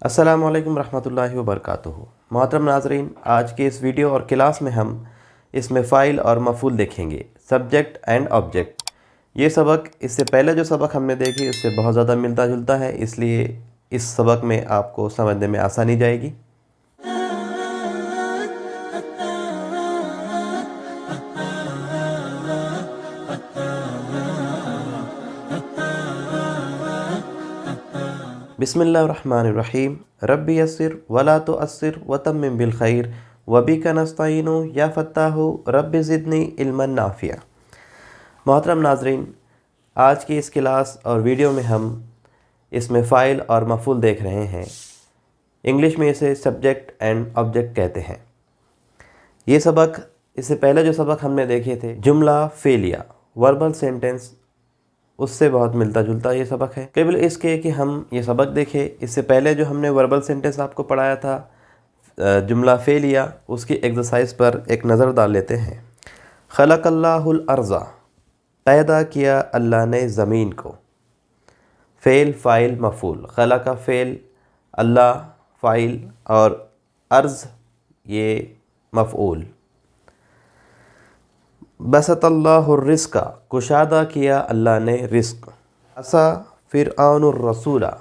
अस्सलामु अलैकुम रहमतुल्लाहि व बरकातुहू। मोहतरम नाज़रीन, आज के इस वीडियो और क्लास में हम इसमें फ़ाइल और मफ़ूल देखेंगे, सब्जेक्ट एंड ऑब्जेक्ट। ये सबक इससे पहले जो सबक हमने देखे उससे बहुत ज़्यादा मिलता जुलता है, इसलिए इस सबक में आपको समझने में आसानी जाएगी। बिस्मिल्लाहिर्रहमानिर्रहीम। रब्बी यस्सिर वला तुअस्सिर वतम्मिम बिल खैर वबिका नस्तईनु या फत्ताहु रब्बि ज़िदनी इल्मन नाफ़िया। मोहतरम नाज़रीन, आज की इस क्लास और वीडियो में हम इसमें फ़ाइल और मफ़ूल देख रहे हैं। इंग्लिश में इसे सब्जेक्ट एंड ऑब्जेक्ट कहते हैं। ये सबक इससे पहले जो सबक हमने देखे थे, जुमला फ़ेलिया वर्बल सेंटेंस, उससे बहुत मिलता जुलता ये सबक है। केवल इसके कि हम ये सबक देखें, इससे पहले जो हमने वर्बल सेंटेंस आपको पढ़ाया था जुमला फ़ेलिया, उसकी एक्सरसाइज पर एक नज़र डाल लेते हैं। खलक़ल्लाहुल अर्ज़ा, पैदा किया अल्लाह ने ज़मीन को। फ़ेल फ़ाइल मफ़ूल, खलक़ फ़ेल, अल्लाह फ़ाइल और अर्ज़ ये मफ़ऊल। बसतल्लाहुर रिज़्क़ा, कुशादा किया अल्लाह ने रिज़्क़। असा फ़िरऔनुर रसूला,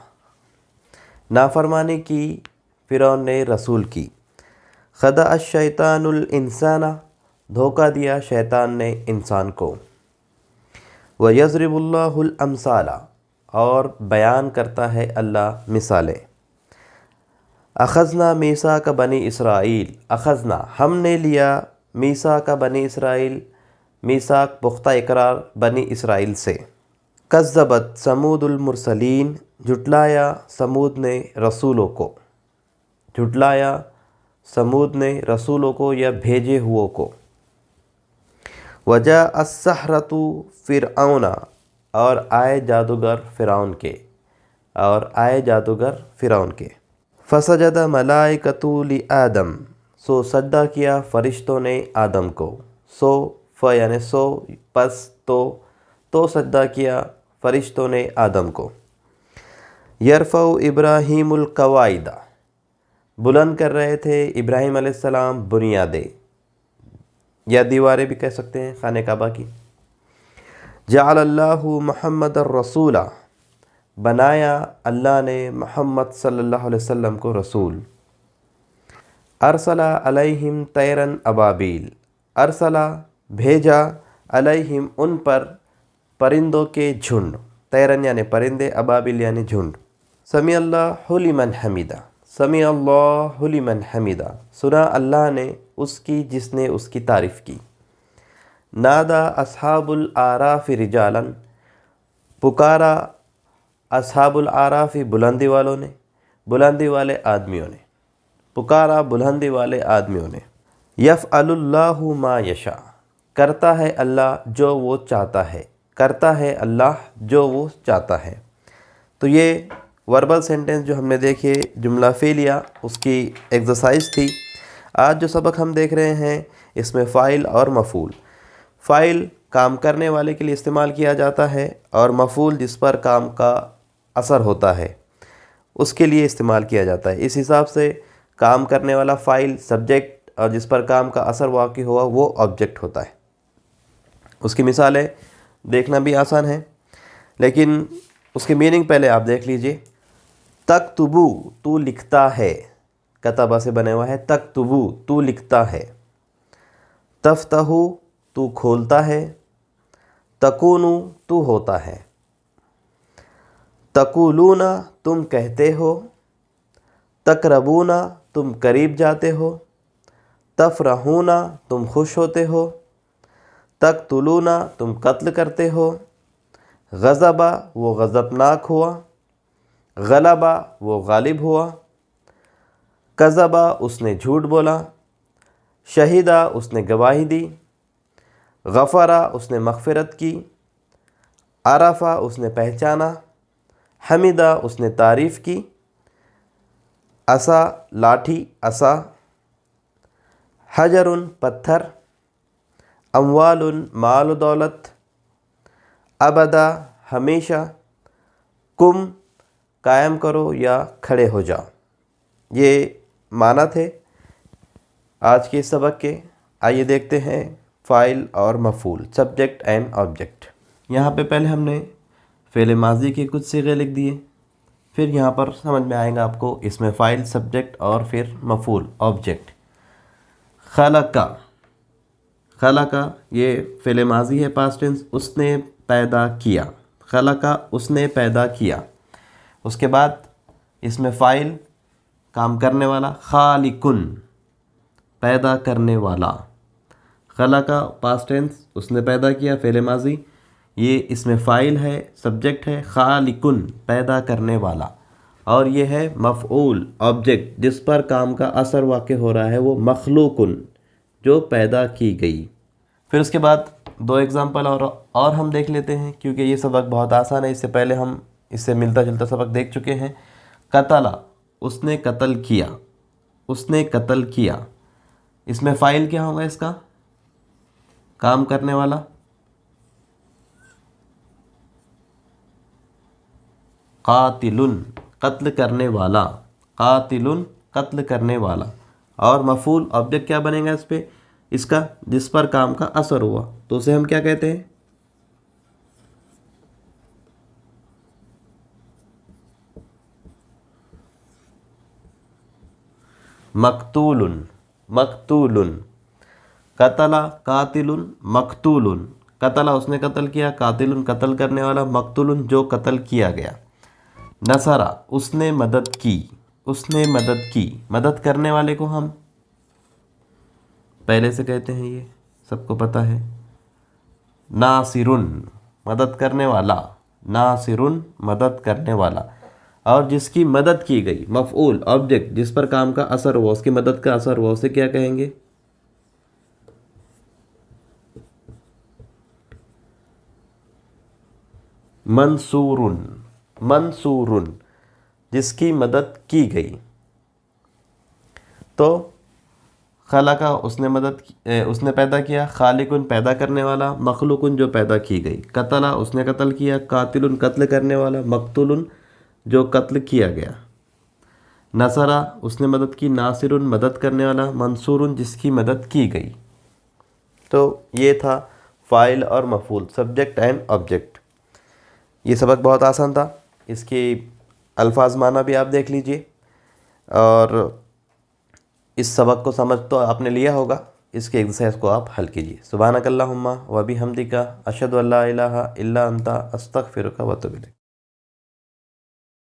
नाफरमानी की फ़िरौन ने रसूल की। ख़दअ शैतानुल इंसाना, धोखा दिया शैतान ने इंसान को। व यज़रिबुल्लाहुल अमसाला, और बयान करता है अल्लाह मिसालें। अख़ज़ना मीसा का बनी इसराइल, अख़ज़ना हमने लिया, मीसा का बनी इसराइल, मीसाक पुख्ता इकरार बनी इसराइल से। कज़्ज़बत समूदुल मुरसलीन, झुटलाया समूद ने रसूलों को। झुटलाया समूद ने रसूलों को या भेजे हुओं को। वजा अस्सहरतु फ़िरऔना, और आए जादूगर फ़िरौन के, और आए जादूगर फ़िरौन के। फ़सजद मलाइकतु लि आदम, सो सजदा किया फ़रिश्तों ने आदम को। सो फ यानी सो, पस तो सजदा किया फ़रिश्तों ने आदम को। यरफ़उ इब्राहीमुल क़वाइदा, बुलंद कर रहे थे इब्राहीम अलैहिस्सलाम बुनियादें या दीवारें भी कह सकते हैं खाने काबा की। जअलल्लाहु मुहम्मदर रसूला, बनाया अल्लाह ने मोहम्मद सल्लल्लाहु अलैहि वसल्लम को रसूल। अरसला अलैहिम तैरन अबाबील, अरसला भेजा, अलैहिम उन पर, परिंदों के झुंड। तैरन यानी परिंदे, अबाबिल यानी झुंड। समी अल्लाहु लिमन हमीदा, समी अल्लाहु लिमन हमीदा, सुना अल्लाह ने उसकी जिसने उसकी तारीफ़ की। नादा अस्हाबुल आराफ़ि रिजालन, पुकारा अस्हाबुल आराफ़ी बुलंदी वालों ने, बुलंदी वाले आदमियों ने। पुकारा बुलंदी वाले आदमियों ने। यफ़अलुल्लाहु मा यशा, करता है अल्लाह जो वो चाहता है, करता है अल्लाह जो वो चाहता है। तो ये वर्बल सेंटेंस जो हमने देखे जुमला फ़ेलिया, उसकी एक्सरसाइज थी। आज जो सबक हम देख रहे हैं इसमें फ़ाइल और मफ़ूल। फ़ाइल काम करने वाले के लिए इस्तेमाल किया जाता है, और मफ़ूल जिस पर काम का असर होता है उसके लिए इस्तेमाल किया जाता है। इस हिसाब से काम करने वाला फ़ाइल सब्जेक्ट, और जिस पर काम का असर वाक़ई हुआ वो ऑब्जेक्ट होता है। उसकी मिसालें देखना भी आसान है, लेकिन उसकी मीनिंग पहले आप देख लीजिए। तक्तुबू, तू लिखता है, कतबा से बने हुआ है। तक्तुबू, तू लिखता है। तफ्तहू, तू खोलता है। तकूनु, तू होता है। तक़ूलूना, तुम कहते हो। तक़रबूना, तुम करीब जाते हो। तफ़रहूना, तुम खुश होते हो। तक़तुलूना, तुम कत्ल करते हो। ग़ज़बा, वो ग़ज़बनाक हुआ। ग़लबा, वो गालिब हुआ। कज़बा, उसने झूठ बोला। शहीदा, उसने गवाही दी। ग़फ़रा, उसने मग़फ़िरत की। अरफ़ा, उसने पहचाना। हमिदा, उसने तारीफ़ की। असा, लाठी, असा। हजरुन, पत्थर। अम्वालुन, माल दौलत। अबदा, हमेशा। कुम, कायम करो या खड़े हो जाओ। یہ معنی تھے آج کے سبق کے۔ آئیے دیکھتے ہیں فاعل اور مفعول، سبجیکٹ اینڈ آبجیکٹ۔ یہاں پہ پہلے ہم نے فعل ماضی کے کچھ صیغے لکھ دیے، پھر یہاں پر سمجھ میں آئے گا آپ کو اس میں فاعل، سبجیکٹ اور پھر مفعول، آبجیکٹ۔ خلقہ، خلقہ یہ فعل ماضی ہے پاسٹ ٹینس، اس نے پیدا کیا، خلقہ اس نے پیدا کیا۔ اس کے بعد اس میں فاعل کام کرنے والا، خالقن پیدا کرنے والا، خلقہ پاسٹ ٹینس اس نے پیدا کیا فعل ماضی، یہ اس میں فاعل ہے، سبجیکٹ ہے، خالقن پیدا کرنے والا، اور یہ ہے مفعول، آبجیکٹ جس پر کام کا اثر واقع ہو رہا ہے، وہ مخلوقن جو پیدا کی گئی۔ پھر اس کے بعد دو ایگزامپل اور ہم دیکھ لیتے ہیں، کیونکہ یہ سبق بہت آسان ہے، اس سے پہلے ہم اس سے ملتا جلتا سبق دیکھ چکے ہیں۔ قتل اس نے قتل کیا، اس نے قتل کیا، اس میں فاعل کیا ہوگا اس کا؟ کام کرنے والا، قاتل قتل کرنے والا، قاتل قتل کرنے والا، اور مفعول آبجیکٹ کیا بنے گا اس پہ؟ اس کا جس پر کام کا اثر ہوا، تو اسے ہم کیا کہتے ہیں؟ مقتول، مقتول، قتل قاتل مقتول، قتل اس نے قتل کیا، قاتل قتل کرنے والا، مقتول جو قتل کیا گیا۔ نصر اس نے مدد کی، اس نے مدد کی، مدد کرنے والے کو ہم پہلے سے کہتے ہیں، یہ سب کو پتہ ہے، ناصر مدد کرنے والا، ناصر مدد کرنے والا، اور جس کی مدد کی گئی، مفعول آبجیکٹ جس پر کام کا اثر ہوا، اس کی مدد کا اثر ہوا، اسے کیا کہیں گے؟ منصور، منصور جس کی مدد کی گئی۔ تو خلقہ اس نے اس نے پیدا کیا، خالقن پیدا کرنے والا، مخلوقن جو پیدا کی گئی، قتل اس نے قتل کیا، قاتل قتل کرنے والا، مقتول جو قتل کیا گیا، نصر اس نے مدد کی، ناصر مدد کرنے والا، منصور جس کی مدد کی گئی۔ تو یہ تھا فاعل اور مفعول، سبجیکٹ اینڈ آبجیکٹ۔ یہ سبق بہت آسان تھا، اس کی الفاظ معنی بھی آپ دیکھ لیجئے، اور اس سبق کو سمجھ تو آپ نے لیا ہوگا، اس کے ایکسرسائز کو آپ حل کیجئے۔ سبحانک اللہم و بحمدک، اشہد ان لا الہ الا انت، استغفرک و اتوب الیک۔